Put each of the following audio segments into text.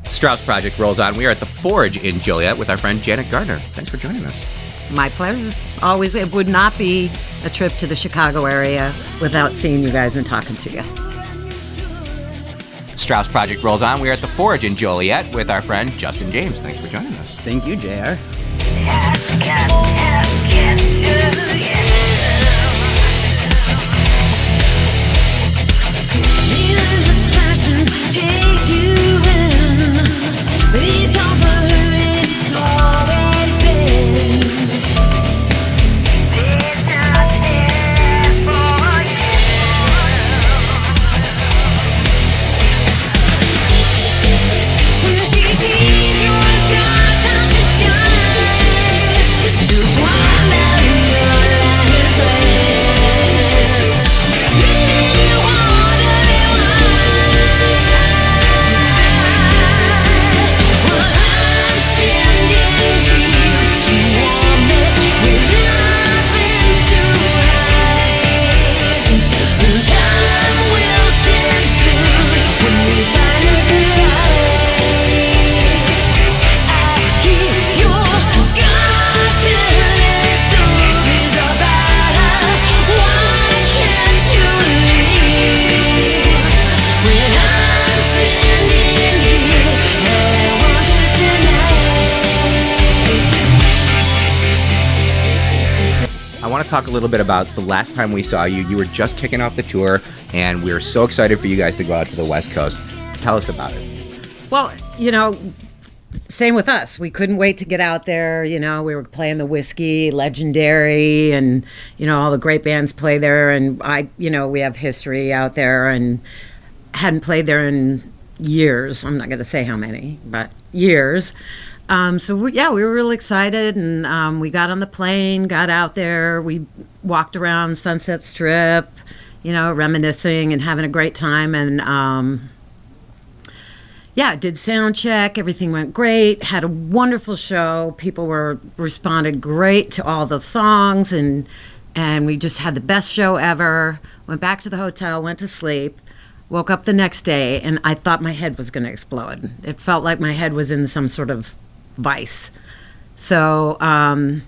Straus Project rolls on. We are at the Forge in Joliet with our friend Janet Gardner. Thanks for joining us. My pleasure. Always. It would not be a trip to the Chicago area without seeing you guys and talking to you. Straus Project rolls on. We are at the Forge in Joliet with our friend Justin James. Thanks for joining us. Thank you, JR. Takes you in, but it's all for her and it's always been. It's not there for you. When she sees your stars start to shine, she'll smile out in your light is red. Leading you wondering why. I want to talk a little bit about the last time we saw you. You were just kicking off the tour, and we were so excited for you guys to go out to the West Coast. Tell us about it. Well, same with us. We couldn't wait to get out there. We were playing the Whiskey, Legendary, and, all the great bands play there. And we have history out there and hadn't played there in years. I'm not going to say how many, but years. So we were really excited, and we got on the plane, got out there. We walked around Sunset Strip, reminiscing and having a great time. And did sound check. Everything went great. Had a wonderful show. People responded great to all the songs, and we just had the best show ever. Went back to the hotel, went to sleep. Woke up the next day, and I thought my head was going to explode. It felt like my head was in some sort of vice. So I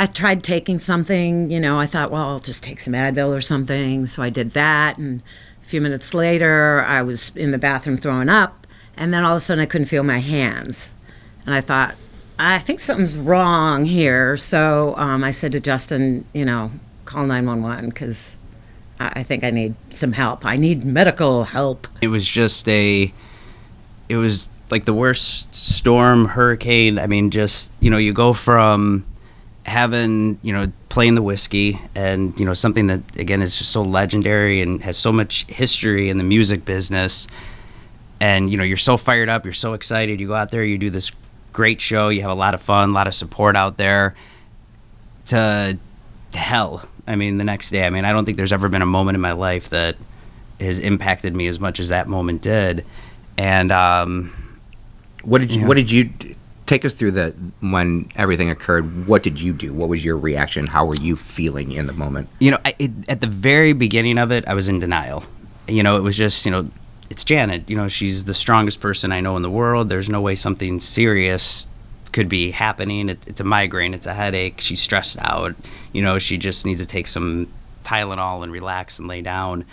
tried taking something. I thought, well, I'll just take some Advil or something. So I did that, and a few minutes later, I was in the bathroom throwing up, and then all of a sudden I couldn't feel my hands. And I thought, I think something's wrong here. So I said to Justin, call 911, because I think I need some help. I need medical help. It was like the worst storm, hurricane. I mean, you go from having, playing the Whiskey and, something that, again, is just so legendary and has so much history in the music business. And, you're so fired up, you're so excited. You go out there, you do this great show, you have a lot of fun, a lot of support out there, to hell. I mean, the next day, I don't think there's ever been a moment in my life that has impacted me as much as that moment did. And what did you take us through when everything occurred? What did you do? What was your reaction? How were you feeling in the moment? At the very beginning of it, I was in denial. It was just, it's Janet. She's the strongest person I know in the world. There's no way something serious could be happening. It's a migraine. It's a headache. She's stressed out. She just needs to take some Tylenol and relax and lay down.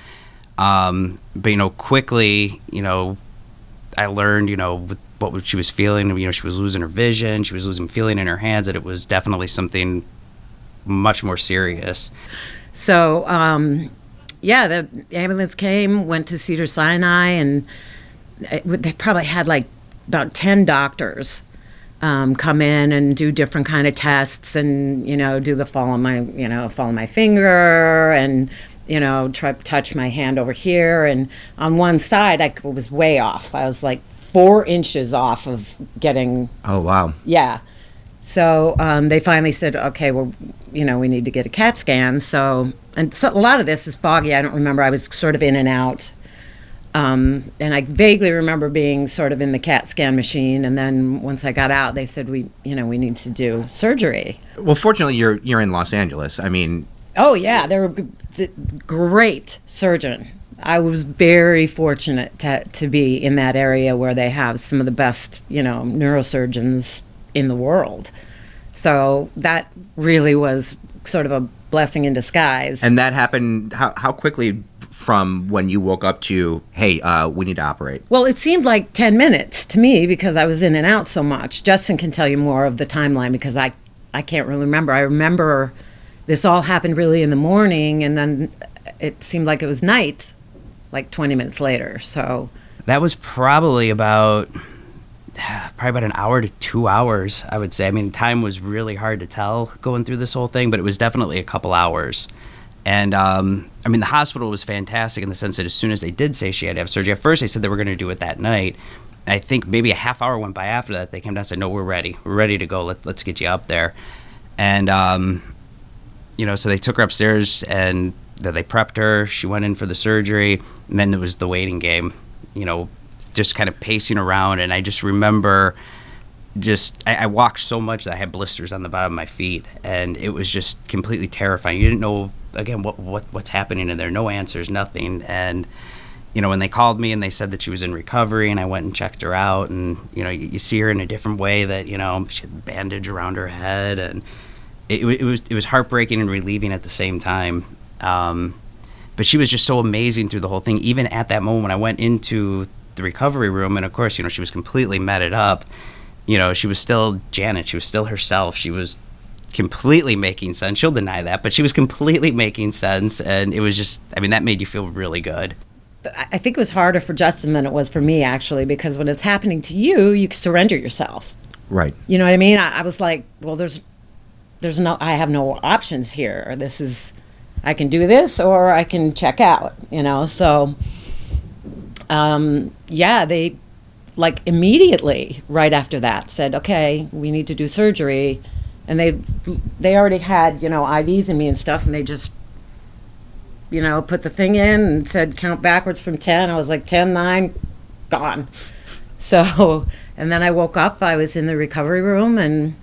But quickly, I learned, with what she was feeling. She was losing her vision. She was losing feeling in her hands. That it was definitely something much more serious. So, the ambulance came, went to Cedars-Sinai, and they probably had like about 10 doctors come in and do different kind of tests, and do the follow my finger, and try touch my hand over here, and on one side I was way off. I was like 4 inches off of getting. Oh wow. Yeah. So they finally said, okay, well, we need to get a CAT scan. So a lot of this is foggy. I don't remember. I was sort of in and out. And I vaguely remember being sort of in the CAT scan machine, and then once I got out, they said we need to do surgery. Well, fortunately, you're in Los Angeles. Oh yeah, there great surgeon. I was very fortunate to be in that area where they have some of the best, neurosurgeons in the world. So that really was sort of a blessing in disguise. And that happened how quickly from when you woke up to, hey, we need to operate? Well, it seemed like 10 minutes to me because I was in and out so much. Justin can tell you more of the timeline because I can't really remember. I remember this all happened really in the morning, and then it seemed like it was night, like 20 minutes later. So that was probably about an hour to 2 hours, I would say. I mean, time was really hard to tell going through this whole thing, but it was definitely a couple hours. And, the hospital was fantastic in the sense that as soon as they did say she had to have surgery, at first they said they were going to do it that night. I think maybe a half hour went by after that. They came down and said, no, we're ready. We're ready to go. Let's get you up there. And, so they took her upstairs and they prepped her. She went in for the surgery. And then it was the waiting game, just kind of pacing around. And I just remember I walked so much that I had blisters on the bottom of my feet. And it was just completely terrifying. You didn't know, again, what's happening in there. No answers, nothing. And, when they called me and they said that she was in recovery, and I went and checked her out, and, you see her in a different way that, she had a bandage around her head. And it was heartbreaking and relieving at the same time. But she was just so amazing through the whole thing. Even at that moment when I went into the recovery room, and of course, she was completely meted up. She was still Janet. She was still herself. She was completely making sense. She'll deny that, but she was completely making sense. And it was just, that made you feel really good. I think it was harder for Justin than it was for me, actually, because when it's happening to you, you surrender yourself. Right. You know what I mean? I was like, well, I have no options here. I can do this or I can check out, So, they immediately right after that said, okay, we need to do surgery. And they already had, IVs in me and stuff, and they just, put the thing in and said, count backwards from 10. I was like, 10, 9, gone. So, and then I woke up, I was in the recovery room, and,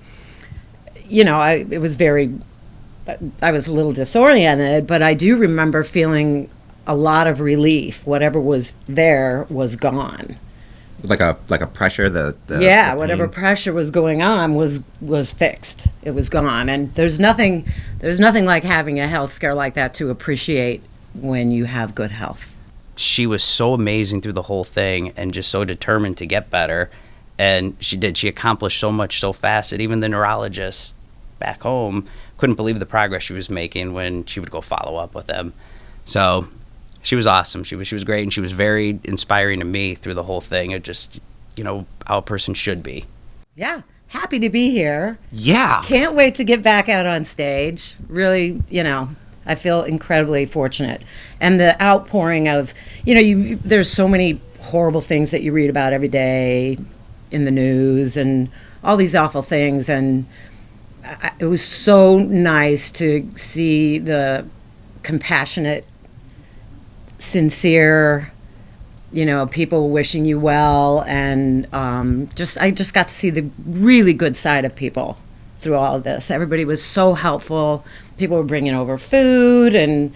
I was a little disoriented, but I do remember feeling a lot of relief. Whatever was there was gone. Like a pressure, the whatever pressure was going on was fixed. It was gone, and there's nothing like having a health scare like that to appreciate when you have good health. She was so amazing through the whole thing, and just so determined to get better, and she did. She accomplished so much so fast that even the neurologist back home couldn't believe the progress she was making when she would go follow up with them. So she was awesome. She was great, and she was very inspiring to me through the whole thing. It just, how a person should be. Yeah, happy to be here. Yeah. Can't wait to get back out on stage. Really, I feel incredibly fortunate. And the outpouring of, there's so many horrible things that you read about every day in the news and all these awful things. And it was so nice to see the compassionate, sincere, people wishing you well, and I just got to see the really good side of people through all of this. Everybody was so helpful. People were bringing over food and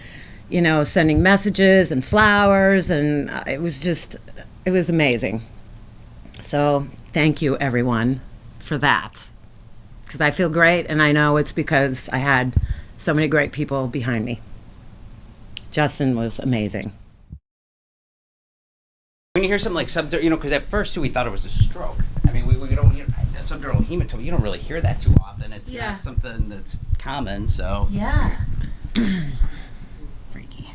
sending messages and flowers, and it was amazing. So thank you, everyone, for that, because I feel great, and I know it's because I had so many great people behind me. Justin was amazing. When you hear something like because at first too we thought it was a stroke. We don't subdural hematoma. You don't really hear that too often. It's not something that's common. So Yeah. freaky.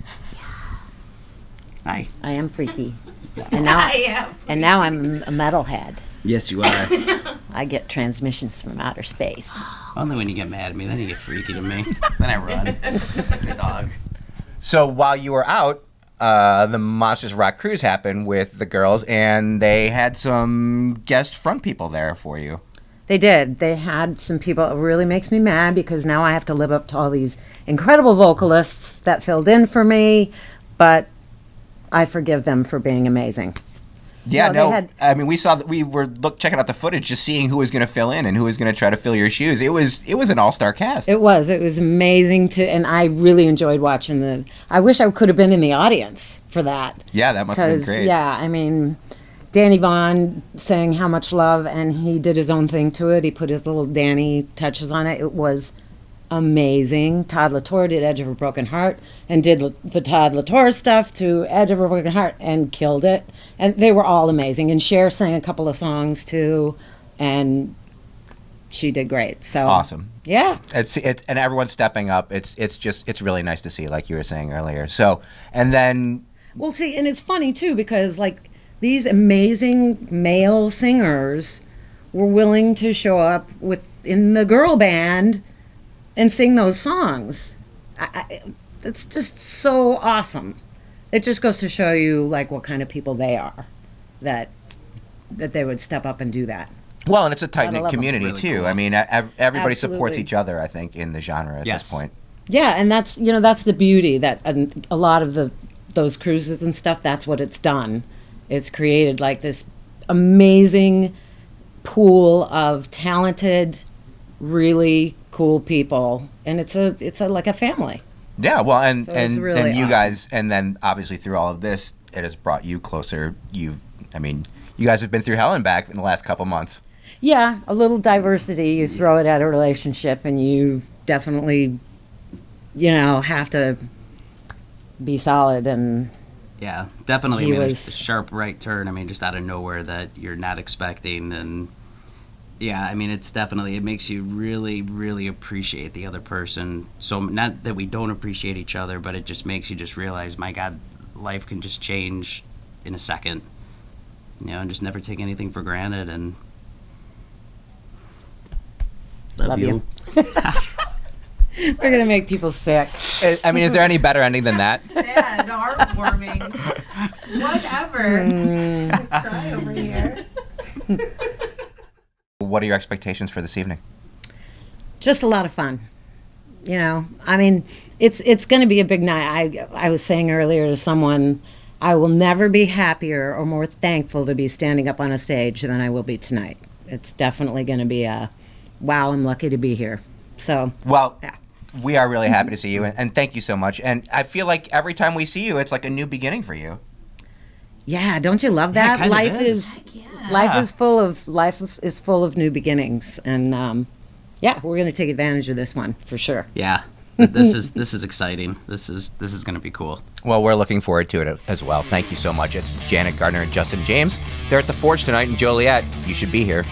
Hi. I am freaky. And now I'm a metalhead. Yes, you are. I get transmissions from outer space. Only when you get mad at me, then you get freaky to me. Then I run like a dog. So while you were out, the Monsters Rock Cruise happened with the girls, and they had some guest front people there for you. They did. They had some people. It really makes me mad because now I have to live up to all these incredible vocalists that filled in for me, but I forgive them for being amazing. Yeah, No, they no. had- I mean, we were checking out the footage, just seeing who was going to fill in and who was going to try to fill your shoes. It was an all-star cast. It was amazing and I really enjoyed watching I wish I could have been in the audience for that. Yeah, that must have been 'Cause, great. yeah, I mean, Danny Vaughn sang How Much Love, and he did his own thing to it. He put his little Danny touches on it. It was amazing. Todd Latour did Edge of a Broken Heart and did the Todd Latour stuff to Edge of a Broken Heart and killed it. And they were all amazing. And Cher sang a couple of songs too, and she did great. So Awesome. Yeah. It's and everyone's stepping up. It's really nice to see, like you were saying earlier. So, and then Well, see, and it's funny too because like these amazing male singers were willing to show up in the girl band and sing those songs. It's just so awesome. It just goes to show you like what kind of people they are, that they would step up and do that. well, and it's a tight Gotta knit love 'em. community Really too. cool. I mean, everybody supports Absolutely. each other. I think in the genre at Yes. this point. Yeah, and that's the beauty that a lot of those cruises and stuff. That's what it's done. It's created like this amazing pool of talented, really cool people, and it's like a family. Yeah, well, and So it's and really and you awesome. guys, and then obviously through all of this, it has brought you closer. You guys have been through hell and back in the last couple months. Yeah, a little diversity. You throw it at a relationship, and you definitely, have to be solid. And Yeah, definitely. He I mean, was- a sharp right turn. I mean, just out of nowhere that you're not expecting, and yeah, I mean, it makes you really, really appreciate the other person. So not that we don't appreciate each other, but it just makes you just realize, my God, life can just change in a second. And just never take anything for granted. And Love you. We're gonna make people sick. I mean, is there any better ending than that? Sad, heartwarming. Whatever. Try over here. What are your expectations for this evening? Just a lot of fun. I mean, it's going to be a big night. I was saying earlier to someone, I will never be happier or more thankful to be standing up on a stage than I will be tonight. It's definitely going to be wow, I'm lucky to be here. So, Well, yeah. we are really happy to see you, and thank you so much. And I feel like every time we see you, it's like a new beginning for you. Yeah, don't you love Yeah, it that? kind of Life is. is full of new beginnings, and yeah, we're going to take advantage of this one for sure. yeah, but this is exciting. This is going to be cool. Well, we're looking forward to it as well. Thank you so much. It's Janet Gardner and Justin James. They're at the Forge tonight in Joliet. You should be here.